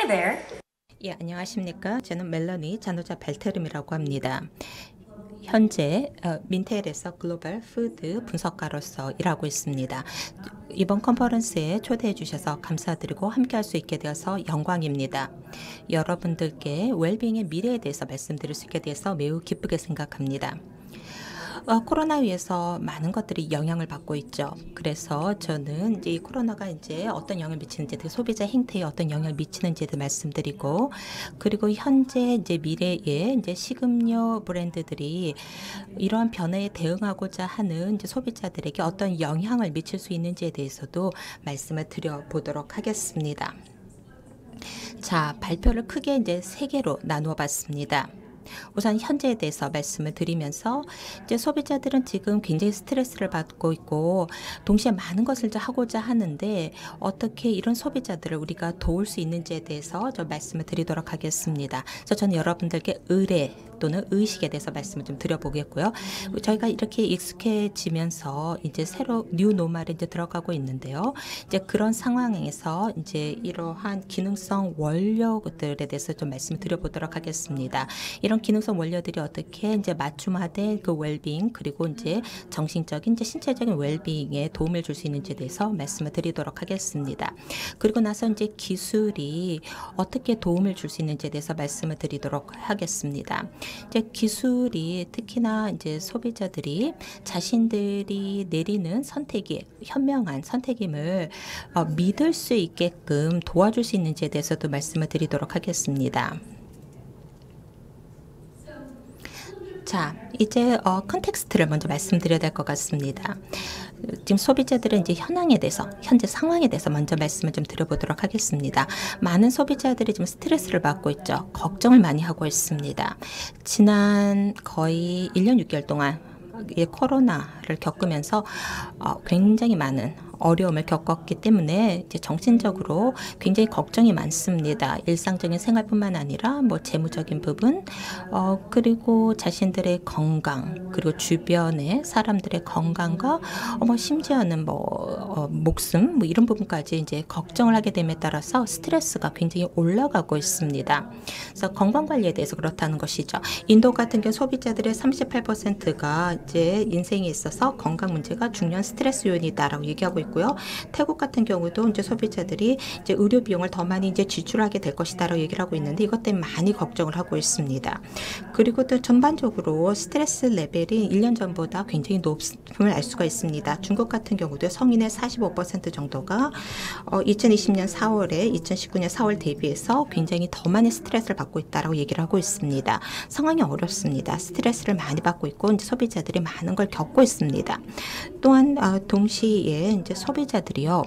Hi there. 예, 안녕하십니까. 저는 멜러니 자노자 벨트름이라고 합니다. 현재 민텔에서 글로벌 푸드 분석가로서 일하고 있습니다. 이번 컨퍼런스에 초대해 주셔서 감사드리고 함께할 수 있게 되어서 영광입니다. 여러분들께 웰빙의 미래에 대해서 말씀드릴 수 있게 돼서 매우 기쁘게 생각합니다. 코로나 위에서 많은 것들이 영향을 받고 있죠. 그래서 저는 이제 이 코로나가 이제 어떤 영향을 미치는지, 소비자 행태에 어떤 영향을 미치는지에 대해 말씀드리고, 그리고 현재 이제 미래의 이제 식음료 브랜드들이 이러한 변화에 대응하고자 하는 이제 소비자들에게 어떤 영향을 미칠 수 있는지에 대해서도 말씀을 드려보도록 하겠습니다. 자, 발표를 크게 이제 세 개로 나누어 봤습니다. 우선 현재에 대해서 말씀을 드리면서 이제 소비자들은 지금 굉장히 스트레스를 받고 있고 동시에 많은 것을 하고자 하는데 어떻게 이런 소비자들을 우리가 도울 수 있는지에 대해서 좀 말씀을 드리도록 하겠습니다. 그래서 저는 여러분들께 의뢰 또는 의식에 대해서 말씀을 좀 드려보겠고요. 저희가 이렇게 익숙해지면서 이제 새로 뉴 노멀에 이제 들어가고 있는데요. 이제 그런 상황에서 이제 이러한 기능성 원료들에 대해서 좀 말씀을 드려보도록 하겠습니다. 이런 기능성 원료들이 어떻게 이제 맞춤화된 그 웰빙 그리고 이제 정신적인 이제 신체적인 웰빙에 도움을 줄 수 있는지에 대해서 말씀을 드리도록 하겠습니다. 그리고 나서 이제 기술이 어떻게 도움을 줄 수 있는지에 대해서 말씀을 드리도록 하겠습니다. 이제 기술이 특히나 이제 소비자들이 자신들이 내리는 선택이 현명한 선택임을 믿을 수 있게끔 도와줄 수 있는지에 대해서도 말씀을 드리도록 하겠습니다. 자, 이제 컨텍스트를 먼저 말씀드려야 될 것 같습니다. 지금 소비자들은 이제 현황에 대해서, 현재 상황에 대해서 먼저 말씀을 좀 드려보도록 하겠습니다. 많은 소비자들이 지금 스트레스를 받고 있죠. 걱정을 많이 하고 있습니다. 지난 거의 1년 6개월 동안 이 코로나를 겪으면서 굉장히 많은 어려움을 겪었기 때문에 이제 정신적으로 굉장히 걱정이 많습니다. 일상적인 생활뿐만 아니라 뭐 재무적인 부분, 그리고 자신들의 건강, 그리고 주변의 사람들의 건강과 뭐 심지어는 뭐 목숨 뭐 이런 부분까지 이제 걱정을 하게 됨에 따라서 스트레스가 굉장히 올라가고 있습니다. 그래서 건강 관리에 대해서 그렇다는 것이죠. 인도 같은 경우 소비자들의 38%가 이제 인생에 있어서 건강 문제가 중요한 스트레스 요인이다라고 얘기하고 있고. 태국 같은 경우도 이제 소비자들이 이제 의료 비용을 더 많이 이제 지출하게 될 것이다라고 얘기를 하고 있는데 이것 때문에 많이 걱정을 하고 있습니다. 그리고 또 전반적으로 스트레스 레벨이 1년 전보다 굉장히 높음을 알 수가 있습니다. 중국 같은 경우도 성인의 45% 정도가 2020년 4월에 2019년 4월 대비해서 굉장히 더 많이 스트레스를 받고 있다라고 얘기를 하고 있습니다. 상황이 어렵습니다. 스트레스를 많이 받고 있고 이제 소비자들이 많은 걸 겪고 있습니다. 또한 동시에 이제 소비자들이요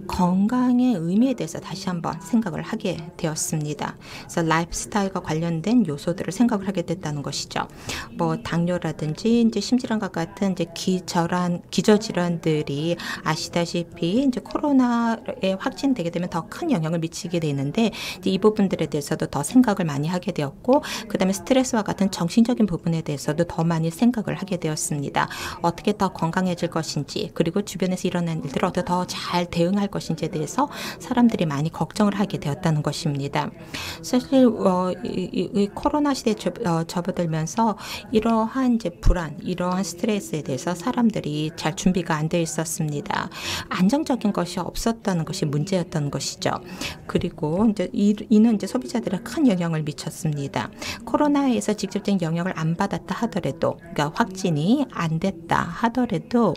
건강의 의미에 대해서 다시 한번 생각을 하게 되었습니다. 그래서 라이프 스타일과 관련된 요소들을 생각을 하게 됐다는 것이죠. 뭐 당뇨라든지 이제 심질환과 같은 이제 기저질환들이 아시다시피 이제 코로나에 확진되게 되면 더 큰 영향을 미치게 되는데 이제 이 부분들에 대해서도 더 생각을 많이 하게 되었고 그다음에 스트레스와 같은 정신적인 부분에 대해서도 더 많이 생각을 하게 되었습니다. 어떻게 더 건강해질 것인지 그리고 주변에서 일어나는 일들을 어떻게 더 잘 대응할 것인지에 대해서 사람들이 많이 걱정을 하게 되었다는 것입니다. 사실 이 코로나 시대에 접어들면서 이러한 이제 불안, 이러한 스트레스에 대해서 사람들이 잘 준비가 안 되어 있었습니다. 안정적인 것이 없었다는 것이 문제였던 것이죠. 그리고 이제 이는 이제 소비자들에 큰 영향을 미쳤습니다. 코로나에서 직접적인 영향을 안 받았다 하더라도, 그러니까 확진이 안 됐다 하더라도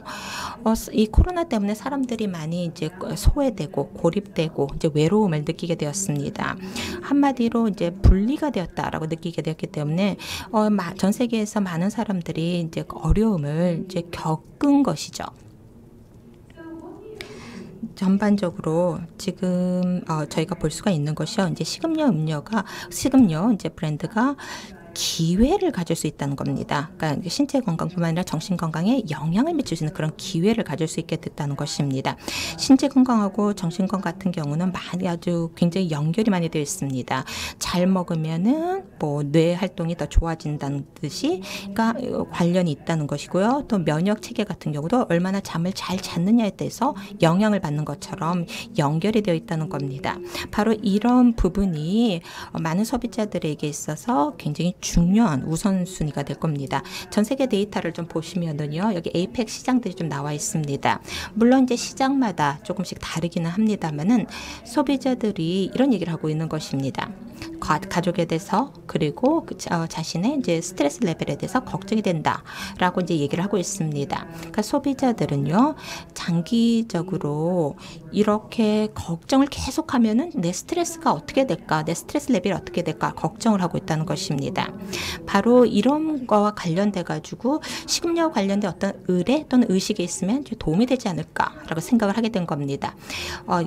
이 코로나 때문에 사람들이 많이 이제 소외되고 고립되고 이제 외로움을 느끼게 되었습니다. 한마디로 이제 분리가 되었다라고 느끼게 되었기 때문에 전 세계에서 많은 사람들이 이제 어려움을 이제 겪은 것이죠. 전반적으로 지금 저희가 볼 수가 있는 것이요. 이제 식음료 이제 브랜드가 기회를 가질 수 있다는 겁니다. 그러니까 신체 건강뿐만 아니라 정신 건강에 영향을 미칠 수 있는 그런 기회를 가질 수 있게 됐다는 것입니다. 신체 건강하고 정신 건강 같은 경우는 많이 아주 굉장히 연결이 많이 되어 있습니다. 잘 먹으면은 뭐 뇌 활동이 더 좋아진다는 듯이 그러니까 관련이 있다는 것이고요. 또 면역 체계 같은 경우도 얼마나 잠을 잘 잤느냐에 대해서 영향을 받는 것처럼 연결이 되어 있다는 겁니다. 바로 이런 부분이 많은 소비자들에게 있어서 굉장히 중요한 우선순위가 될 겁니다. 전 세계 데이터를 좀 보시면은요, 여기 에이펙 시장들이 좀 나와 있습니다. 물론 이제 시장마다 조금씩 다르기는 합니다만은 소비자들이 이런 얘기를 하고 있는 것입니다. 가족에 대해서 그리고 자신의 이제 스트레스 레벨에 대해서 걱정이 된다라고 이제 얘기를 하고 있습니다. 그러니까 소비자들은요, 장기적으로 이렇게 걱정을 계속하면은 내 스트레스가 어떻게 될까, 내 스트레스 레벨이 어떻게 될까 걱정을 하고 있다는 것입니다. 바로 이런 거와 관련돼 가지고 식음료 관련된 어떤 의뢰 또는 의식이 있으면 좀 도움이 되지 않을까라고 생각을 하게 된 겁니다.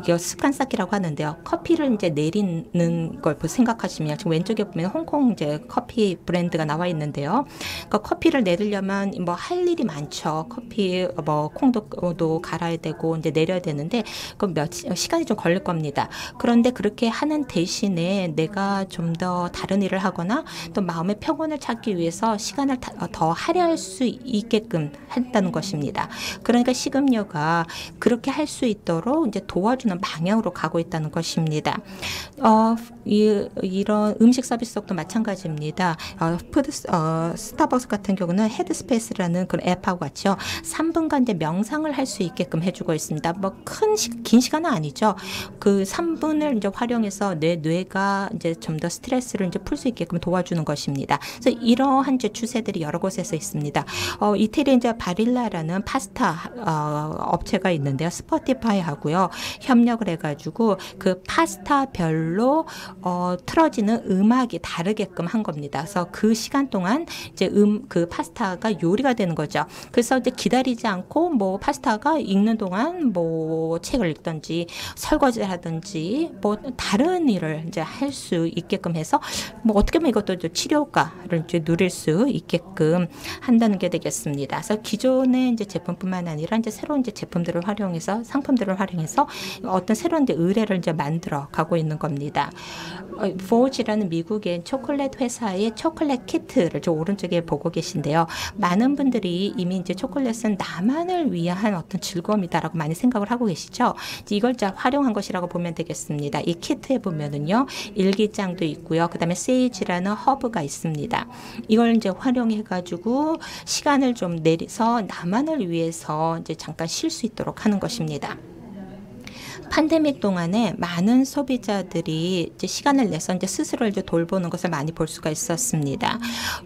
이거 습관 쌓기라고 하는데요. 커피를 이제 내리는 걸 생각하시면 지금 왼쪽에 보면 홍콩 이제 커피 브랜드가 나와 있는데요. 그러니까 커피를 내리려면 뭐 할 일이 많죠. 커피 뭐 콩도 갈아야 되고 이제 내려야 되는데 그 시간이 좀 걸릴 겁니다. 그런데 그렇게 하는 대신에 내가 좀 더 다른 일을 하거나 또 마음의 평온을 찾기 위해서 시간을 더 할애할 수 있게끔 한다는 것입니다. 그러니까 식음료가 그렇게 할 수 있도록 이제 도와주는 방향으로 가고 있다는 것입니다. 이런 음식 서비스도 마찬가지입니다. 스타벅스 같은 경우는 헤드스페이스라는 그런 앱하고 같이요. 3분간 이제 명상을 할 수 있게끔 해주고 있습니다. 뭐 긴 시간은 아니죠. 그 3분을 이제 활용해서 내 뇌가 이제 좀 더 스트레스를 이제 풀 수 있게끔 도와주는 것입니다. 그래서 이러한 이제 추세들이 여러 곳에서 있습니다. 이태리에 이제 바릴라라는 파스타 업체가 있는데요. 스포티파이하고요 협력을 해가지고 그 파스타별로 틀어지는 음악이 다르게끔 한 겁니다. 그래서 그 시간 동안 이제 그 파스타가 요리가 되는 거죠. 그래서 이제 기다리지 않고 뭐 파스타가 익는 동안 뭐 책을 읽든지 설거지를 하든지 뭐 다른 일을 이제 할 수 있게끔 해서 뭐 어떻게 보면 이것도 치료 효과를 이제 누릴 수 있게끔 한다는 게 되겠습니다. 그래서 기존의 이제 제품뿐만 아니라 이제 새로운 이제 제품들을 활용해서 상품들을 활용해서 어떤 새로운 이제 의뢰를 이제 만들어 가고 있는 겁니다. 포지라는 미국의 초콜릿 회사의 초콜릿 키트를 저 오른쪽에 보고 계신데요. 많은 분들이 이미 이제 초콜릿은 나만을 위한 어떤 즐거움이다라고 많이 생각을 하고 계시죠. 이걸 잘 활용한 것이라고 보면 되겠습니다. 이 키트에 보면은요, 일기장도 있고요. 그다음에 세이지라는 허브가 있습니다. 이걸 이제 활용해 가지고 시간을 좀 내서 나만을 위해서 이제 잠깐 쉴 수 있도록 하는 것입니다. 팬데믹 동안에 많은 소비자들이 이제 시간을 내서 이제 스스로 이제 돌보는 것을 많이 볼 수가 있었습니다.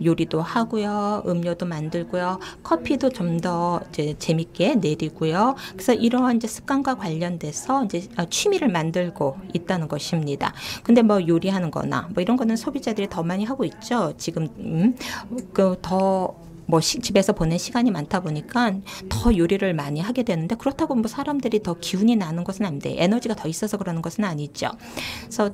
요리도 하고요, 음료도 만들고요, 커피도 좀 더 이제 재밌게 내리고요. 그래서 이러한 이제 습관과 관련돼서 이제 취미를 만들고 있다는 것입니다. 근데 뭐 요리하는 거나 뭐 이런 거는 소비자들이 더 많이 하고 있죠. 지금 뭐 집에서 보낸 시간이 많다 보니까 더 요리를 많이 하게 되는데, 그렇다고 뭐 사람들이 더 기운이 나는 것은 아닌데 에너지가 더 있어서 그러는 것은 아니죠. 그래서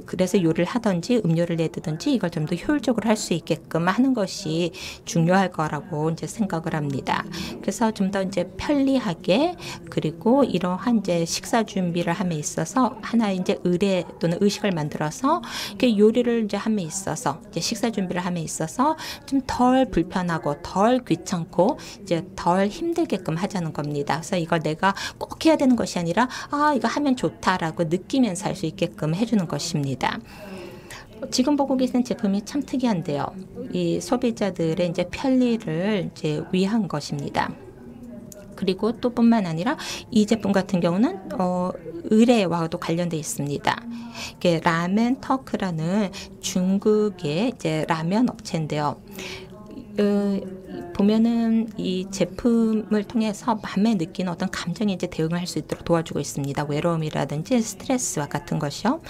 그래서 요리를 하든지 음료를 내두든지 이걸 좀 더 효율적으로 할 수 있게끔 하는 것이 중요할 거라고 이제 생각을 합니다. 그래서 좀 더 이제 편리하게, 그리고 이러한 이제 식사 준비를 함에 있어서 하나의 이제 의뢰 또는 의식을 만들어서 이렇게 요리를 이제 함에 있어서 이제 식사 준비를 함에 있어서 좀 덜 불편하고 덜 귀찮고 이제 덜 힘들게끔 하자는 겁니다. 그래서 이걸 내가 꼭 해야 되는 것이 아니라 이거 하면 좋다라고 느끼면서 할 수 있게끔 해주는 것입니다. 지금 보고 계시는 제품이 참 특이한데요. 이 소비자들의 이제 편리를 이제 위한 것입니다. 그리고 또 뿐만 아니라 이 제품 같은 경우는 의뢰와도 관련되어 있습니다. 이게 라멘 터크라는 중국의 이제 라면 업체인데요. 보면은 이 제품을 통해서 마음에 느끼는 어떤 감정에 이제 대응을 할 수 있도록 도와주고 있습니다. 외로움이라든지 스트레스와 같은 것이요.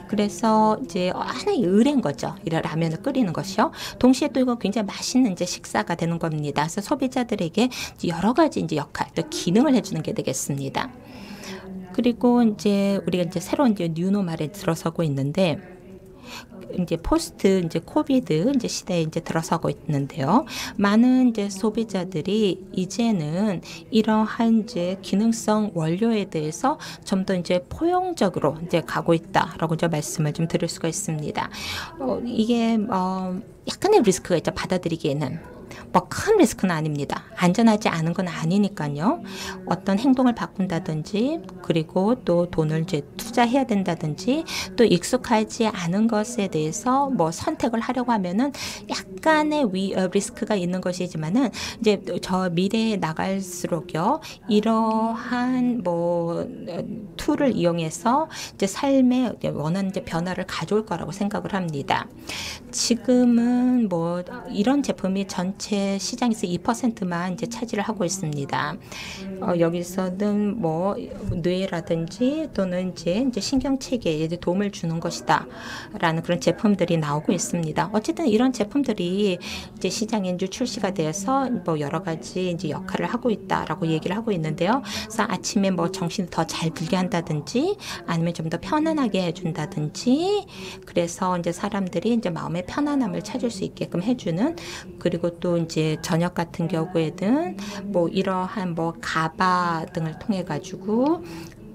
그래서 이제 하나의 의뢰인 거죠. 이런 라면을 끓이는 것이요. 동시에 또 이거 굉장히 맛있는 이제 식사가 되는 겁니다. 그래서 소비자들에게 여러 가지 이제 역할, 또 기능을 해주는 게 되겠습니다. 그리고 이제 우리가 이제 새로운 이제 뉴노멀에 들어서고 있는데, 이제 포스트 이제 코비드 이제 시대에 이제 들어서고 있는데요. 많은 이제 소비자들이 이제는 이러한 이제 기능성 원료에 대해서 좀 더 이제 포용적으로 이제 가고 있다라고 이제 말씀을 좀 드릴 수가 있습니다. 이게 약간의 리스크가 있죠. 받아들이기에는. 뭐 큰 리스크는 아닙니다. 안전하지 않은 건 아니니까요. 어떤 행동을 바꾼다든지 그리고 또 돈을 이제 투자해야 된다든지 또 익숙하지 않은 것에 대해서 뭐 선택을 하려고 하면은 약간의 리스크가 있는 것이지만은 이제 저 미래에 나갈수록요 이러한 뭐 툴을 이용해서 이제 삶에 원하는 이제 변화를 가져올 거라고 생각을 합니다. 지금은 뭐 이런 제품이 전체 시장에서 2%만 이제 차지를 하고 있습니다. 여기서는 뭐 뇌라든지 또는 이제 신경 체계에 도움을 주는 것이다라는 그런 제품들이 나오고 있습니다. 어쨌든 이런 제품들이 이제 시장에 이제 출시가 되어서 뭐 여러 가지 이제 역할을 하고 있다라고 얘기를 하고 있는데요. 그래서 아침에 뭐 정신을 더 잘 들게 한다든지 아니면 좀 더 편안하게 해준다든지 그래서 이제 사람들이 이제 마음의 편안함을 찾을 수 있게끔 해주는 그리고 또 이제 저녁 같은 경우에는 뭐 이러한 뭐 가바 등을 통해 가지고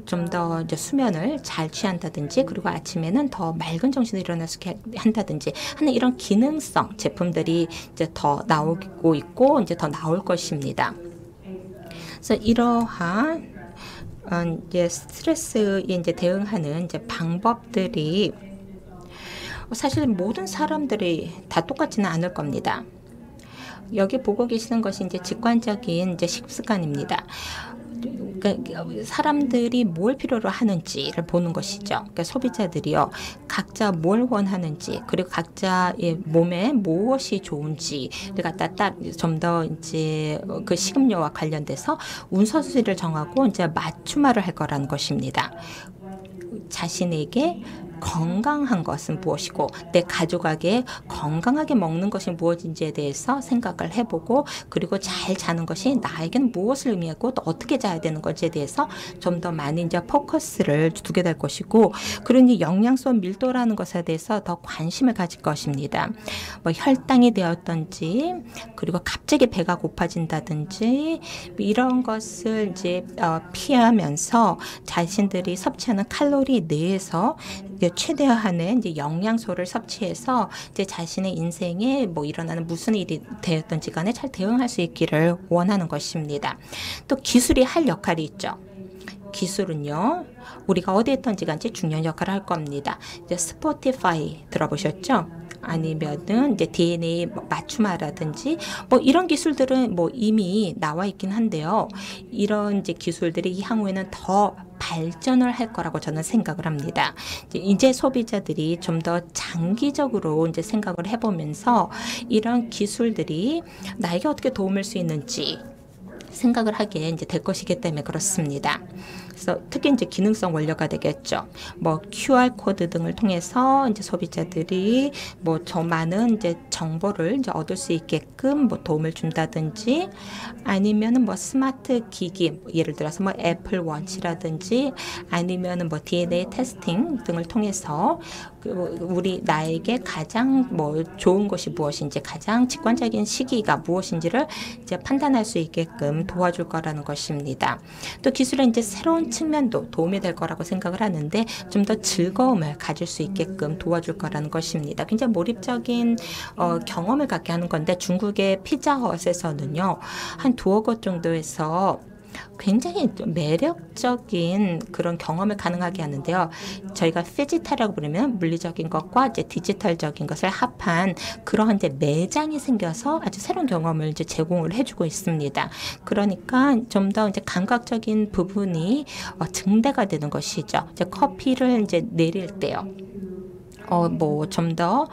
좀 더 이제 수면을 잘 취한다든지 그리고 아침에는 더 맑은 정신으로 일어날 수 있게 한다든지 하는 이런 기능성 제품들이 이제 더 나오고 있고 이제 더 나올 것입니다. 그래서 이러한 이제 스트레스에 이제 대응하는 이제 방법들이 사실 모든 사람들이 다 똑같지는 않을 겁니다. 여기 보고 계시는 것이 이제 직관적인 이제 식습관입니다. 그러니까 사람들이 뭘 필요로 하는지를 보는 것이죠. 그러니까 소비자들이요, 각자 뭘 원하는지 그리고 각자의 몸에 무엇이 좋은지를 갖다 좀 더 이제 그 식음료와 관련돼서 운서술을 정하고 이제 맞춤화를 할 거라는 것입니다. 자신에게 건강한 것은 무엇이고 내 가족에게 건강하게 먹는 것이 무엇인지에 대해서 생각을 해보고 그리고 잘 자는 것이 나에게는 무엇을 의미하고 또 어떻게 자야 되는 것에 대해서 좀 더 많이 이제 포커스를 두게 될 것이고 그러니 영양소 밀도라는 것에 대해서 더 관심을 가질 것입니다. 뭐 혈당이 되었던지 그리고 갑자기 배가 고파진다든지 이런 것을 이제 피하면서 자신들이 섭취하는 칼로리 내에서 최대한의 이제 영양소를 섭취해서 이제 자신의 인생에 뭐 일어나는 무슨 일이 되었던지 간에 잘 대응할 수 있기를 원하는 것입니다. 또 기술이 할 역할이 있죠. 기술은요, 우리가 어디에 있던지 간에 중요한 역할을 할 겁니다. 이제 스포티파이 들어보셨죠? 아니면은 이제 DNA 맞춤화라든지 뭐 이런 기술들은 뭐 이미 나와 있긴 한데요. 이런 이제 기술들이 향후에는 더 발전을 할 거라고 저는 생각을 합니다. 이제 소비자들이 좀 더 장기적으로 이제 생각을 해보면서 이런 기술들이 나에게 어떻게 도움을 수 있는지 생각을 하게 이제 될 것이기 때문에 그렇습니다. 그래서 특히 이제 기능성 원료가 되겠죠. 뭐 QR 코드 등을 통해서 이제 소비자들이 뭐 저 많은 이제 정보를 이제 얻을 수 있게끔 뭐 도움을 준다든지 아니면은 뭐 스마트 기기 예를 들어서 뭐 애플 워치라든지 아니면은 뭐 DNA 테스팅 등을 통해서 우리 나에게 가장 뭐 좋은 것이 무엇인지 가장 직관적인 시기가 무엇인지를 이제 판단할 수 있게끔 도와줄 거라는 것입니다. 또 기술은 이제 새로운 측면도 도움이 될 거라고 생각을 하는데 좀 더 즐거움을 가질 수 있게끔 도와줄 거라는 것입니다. 굉장히 몰입적인 경험을 갖게 하는 건데 중국의 피자헛에서는요 한 2억 원 정도에서 굉장히 매력적인 그런 경험을 가능하게 하는데요. 저희가 피지털이라고 부르면 물리적인 것과 이제 디지털적인 것을 합한 그러한 이제 매장이 생겨서 아주 새로운 경험을 이제 제공을 해주고 있습니다. 그러니까 좀 더 이제 감각적인 부분이 증대가 되는 것이죠. 이제 커피를 이제 내릴 때요. 뭐 좀 더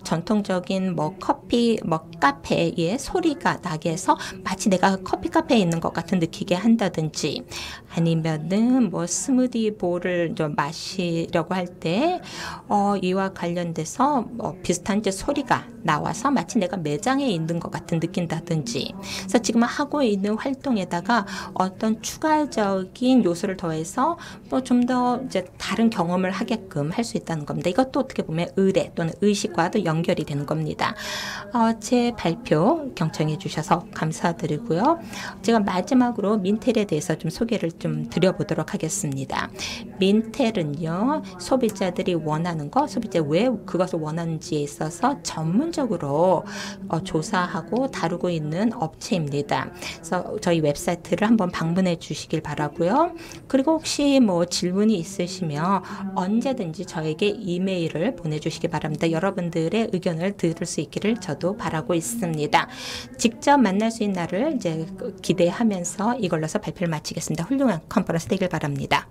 전통적인 뭐 커피 뭐 카페의 소리가 나게 해서 마치 내가 커피 카페에 있는 것 같은 느끼게 한다든지, 아니면은 뭐 스무디 볼을 좀 마시려고 할 때 이와 관련돼서 비슷한 이제 소리가 나와서 마치 내가 매장에 있는 것 같은 느낀다든지. 그래서 지금 하고 있는 활동에다가 어떤 추가적인 요소를 더해서 뭐 좀 더 이제 다른 경험을 하게끔 할 수 있다는 겁니다. 이것도 어떻게 보면 의례 또는 의식과도 연결이 되는 겁니다. 제 발표 경청해 주셔서 감사드리고요. 제가 마지막으로 민텔에 대해서 좀 소개를 좀 드려보도록 하겠습니다. 민텔은요, 소비자들이 원하는 거, 소비자 왜 그것을 원하는지에 있어서 전문적으로 조사하고 다루고 있는 업체입니다. 그래서 저희 웹사이트를 한번 방문해 주시길 바라고요. 그리고 혹시 뭐 질문이 있으시면 언제든지 저에게 이메일을 보내주시기 바랍니다. 여러분들의 의견을 들을 수 있기를 저도 바라고 있습니다. 직접 만날 수 있는 날을 이제 기대하면서 이걸로서 발표를 마치겠습니다. 훌륭한 컨퍼런스 되길 바랍니다.